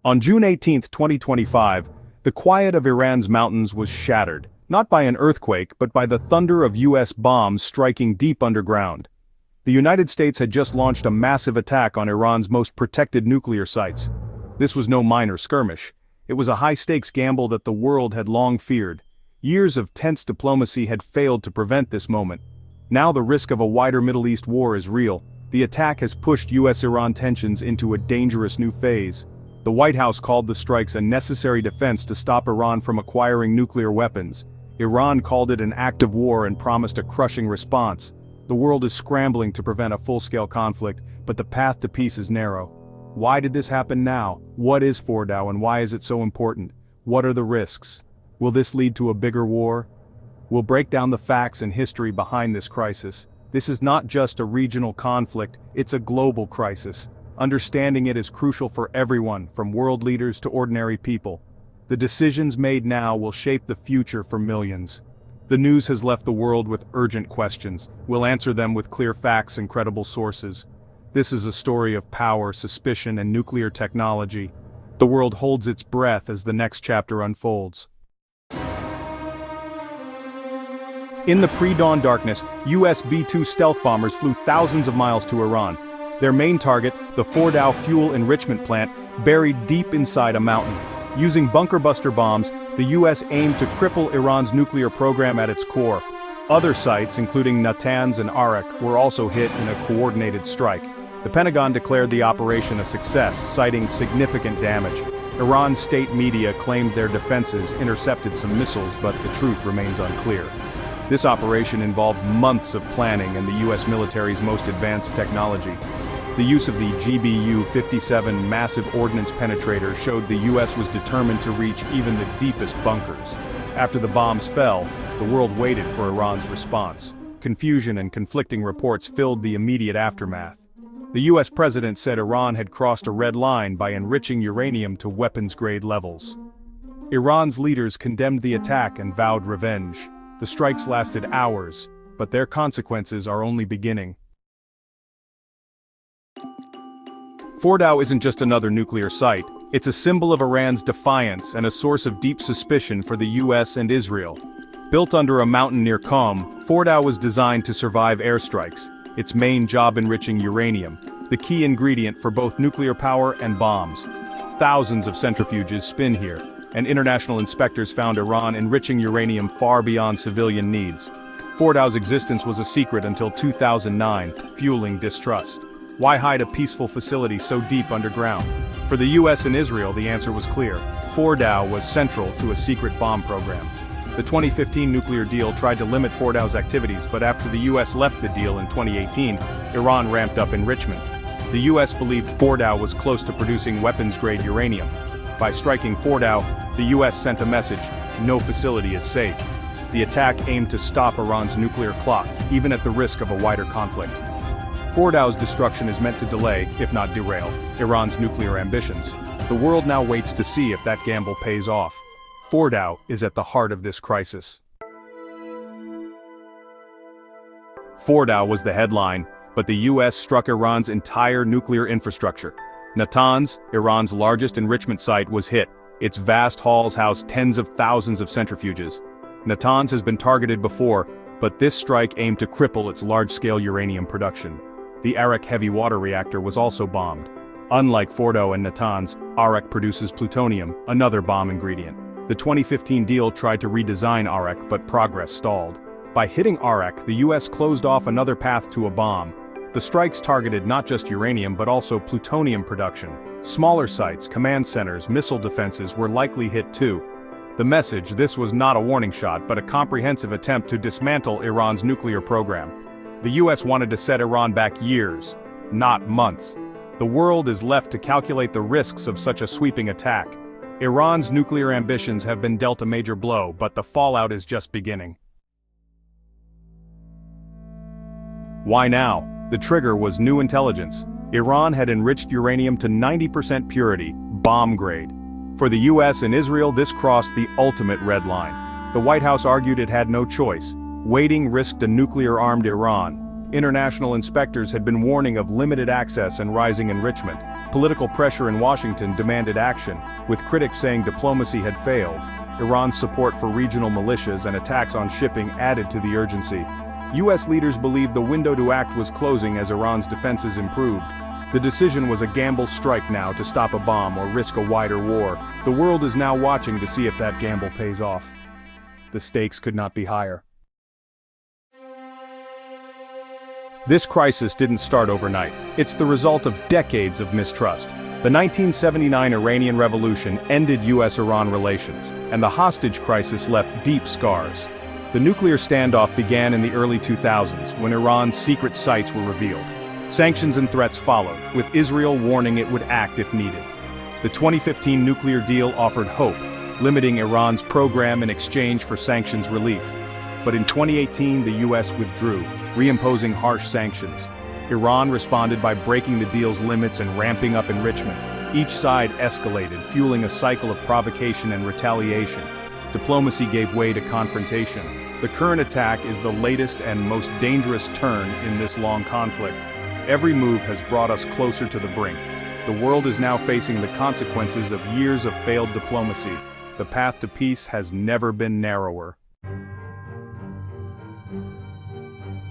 On June 18, 2025, the quiet of Iran's mountains was shattered, not by an earthquake but by the thunder of US bombs striking deep underground. The United States had just launched a massive attack on Iran's most protected nuclear sites. This was no minor skirmish. It was a high-stakes gamble that the world had long feared. Years of tense diplomacy had failed to prevent this moment. Now the risk of a wider Middle East war is real. The attack has pushed US-Iran tensions into a dangerous new phase. The White House called the strikes a necessary defense to stop Iran from acquiring nuclear weapons. Iran called it an act of war and promised a crushing response. The world is scrambling to prevent a full-scale conflict, but the path to peace is narrow. Why did this happen now? What is Fordow and why is it so important? What are the risks? Will this lead to a bigger war? We'll break down the facts and history behind this crisis. This is not just a regional conflict, it's a global crisis. Understanding it is crucial for everyone, from world leaders to ordinary people. The decisions made now will shape the future for millions. The news has left the world with urgent questions. We'll answer them with clear facts and credible sources. This is a story of power, suspicion, and nuclear technology. The world holds its breath as the next chapter unfolds. In the pre-dawn darkness, US B-2 stealth bombers flew thousands of miles to Iran. Their main target, the Fordow Fuel Enrichment Plant, buried deep inside a mountain. Using bunker-buster bombs, the US aimed to cripple Iran's nuclear program at its core. Other sites, including Natanz and Arak, were also hit in a coordinated strike. The Pentagon declared the operation a success, citing significant damage. Iran's state media claimed their defenses intercepted some missiles, but the truth remains unclear. This operation involved months of planning and the US military's most advanced technology. The use of the GBU-57 massive ordnance penetrator showed the US was determined to reach even the deepest bunkers. After the bombs fell, the world waited for Iran's response. Confusion and conflicting reports filled the immediate aftermath. The US president said Iran had crossed a red line by enriching uranium to weapons-grade levels. Iran's leaders condemned the attack and vowed revenge. The strikes lasted hours, but their consequences are only beginning. Fordow isn't just another nuclear site, it's a symbol of Iran's defiance and a source of deep suspicion for the US and Israel. Built under a mountain near Qom, Fordow was designed to survive airstrikes, its main job enriching uranium, the key ingredient for both nuclear power and bombs. Thousands of centrifuges spin here, and international inspectors found Iran enriching uranium far beyond civilian needs. Fordow's existence was a secret until 2009, fueling distrust. Why hide a peaceful facility so deep underground? For the US and Israel, the answer was clear. Fordow was central to a secret bomb program. The 2015 nuclear deal tried to limit Fordow's activities, but after the US left the deal in 2018, Iran ramped up enrichment. The US believed Fordow was close to producing weapons-grade uranium. By striking Fordow, the US sent a message: no facility is safe. The attack aimed to stop Iran's nuclear clock, even at the risk of a wider conflict. Fordow's destruction is meant to delay, if not derail, Iran's nuclear ambitions. The world now waits to see if that gamble pays off. Fordow is at the heart of this crisis. Fordow was the headline, but the US struck Iran's entire nuclear infrastructure. Natanz, Iran's largest enrichment site, was hit. Its vast halls house tens of thousands of centrifuges. Natanz has been targeted before, but this strike aimed to cripple its large-scale uranium production. The Arak heavy water reactor was also bombed. Unlike Fordow and Natanz, Arak produces plutonium, another bomb ingredient. The 2015 deal tried to redesign Arak, but progress stalled. By hitting Arak, the US closed off another path to a bomb. The strikes targeted not just uranium but also plutonium production. Smaller sites, command centers, missile defenses were likely hit too. The message: this was not a warning shot but a comprehensive attempt to dismantle Iran's nuclear program. The US wanted to set Iran back years, not months. The world is left to calculate the risks of such a sweeping attack. Iran's nuclear ambitions have been dealt a major blow, but the fallout is just beginning. Why now? The trigger was new intelligence. Iran had enriched uranium to 90% purity, bomb grade. For the US and Israel, this crossed the ultimate red line. The White House argued it had no choice. Waiting risked a nuclear-armed Iran. International inspectors had been warning of limited access and rising enrichment. Political pressure in Washington demanded action, with critics saying diplomacy had failed. Iran's support for regional militias and attacks on shipping added to the urgency. U.S. leaders believed the window to act was closing as Iran's defenses improved. The decision was a gamble strike now to stop a bomb or risk a wider war. The world is now watching to see if that gamble pays off. The stakes could not be higher. This crisis didn't start overnight. It's the result of decades of mistrust. The 1979 Iranian Revolution ended U.S.-Iran relations, and the hostage crisis left deep scars. The nuclear standoff began in the early 2000s, when Iran's secret sites were revealed. Sanctions and threats followed, with Israel warning it would act if needed. The 2015 nuclear deal offered hope, limiting Iran's program in exchange for sanctions relief. But in 2018 the U.S. withdrew, reimposing harsh sanctions. Iran responded by breaking the deal's limits and ramping up enrichment. Each side escalated, fueling a cycle of provocation and retaliation. Diplomacy gave way to confrontation. The current attack is the latest and most dangerous turn in this long conflict. Every move has brought us closer to the brink. The world is now facing the consequences of years of failed diplomacy. The path to peace has never been narrower.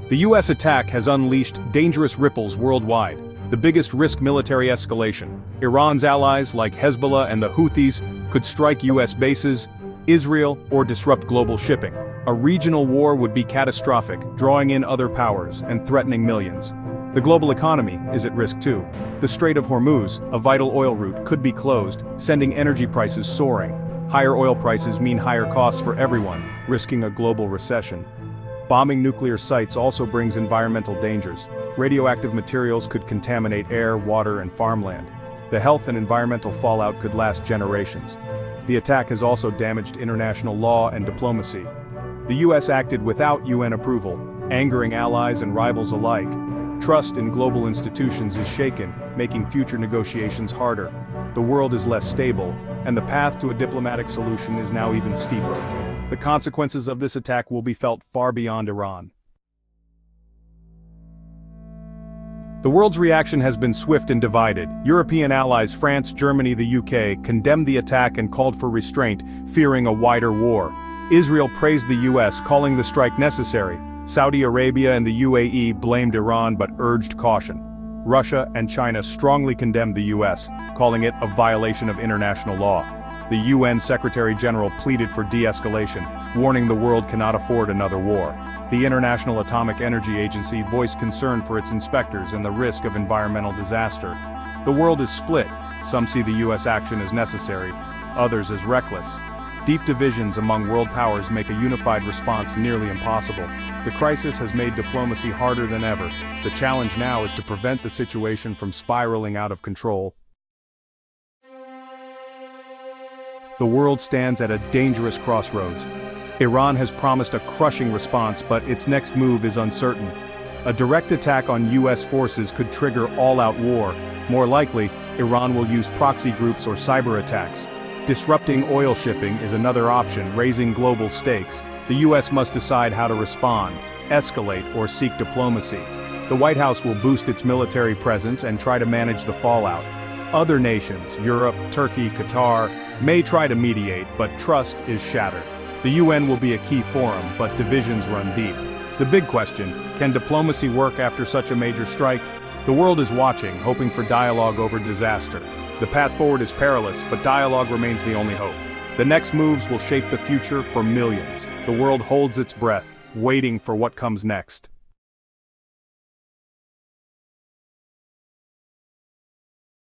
The U.S. attack has unleashed dangerous ripples worldwide. The biggest risk military escalation. Iran's allies, like Hezbollah and the Houthis, could strike U.S. bases, Israel, or disrupt global shipping. A regional war would be catastrophic, drawing in other powers and threatening millions. The global economy is at risk too. The Strait of Hormuz, a vital oil route, could be closed, sending energy prices soaring. Higher oil prices mean higher costs for everyone, risking a global recession. Bombing nuclear sites also brings environmental dangers. Radioactive materials could contaminate air, water, and farmland. The health and environmental fallout could last generations. The attack has also damaged international law and diplomacy. The U.S. acted without UN approval, angering allies and rivals alike. Trust in global institutions is shaken, making future negotiations harder. The world is less stable, and the path to a diplomatic solution is now even steeper. The consequences of this attack will be felt far beyond Iran. The world's reaction has been swift and divided. European allies France, Germany, the UK condemned the attack and called for restraint, fearing a wider war. Israel praised the US, calling the strike necessary. Saudi Arabia and the UAE blamed Iran but urged caution. Russia and China strongly condemned the US, calling it a violation of international law. The UN Secretary-General pleaded for de-escalation, warning the world cannot afford another war. The International Atomic Energy Agency voiced concern for its inspectors and the risk of environmental disaster. The world is split. Some see the US action as necessary, others as reckless. Deep divisions among world powers make a unified response nearly impossible. The crisis has made diplomacy harder than ever. The challenge now is to prevent the situation from spiraling out of control. The world stands at a dangerous crossroads. Iran has promised a crushing response, but its next move is uncertain. A direct attack on US forces could trigger all-out war. More likely, Iran will use proxy groups or cyber attacks. Disrupting oil shipping is another option, raising global stakes. The US must decide how to respond, escalate, or seek diplomacy. The White House will boost its military presence and try to manage the fallout. Other nations, Europe, Turkey, Qatar, may try to mediate, but trust is shattered. The UN will be a key forum, but divisions run deep. The big question, can diplomacy work after such a major strike? The world is watching, hoping for dialogue over disaster. The path forward is perilous, but dialogue remains the only hope. The next moves will shape the future for millions. The world holds its breath, waiting for what comes next.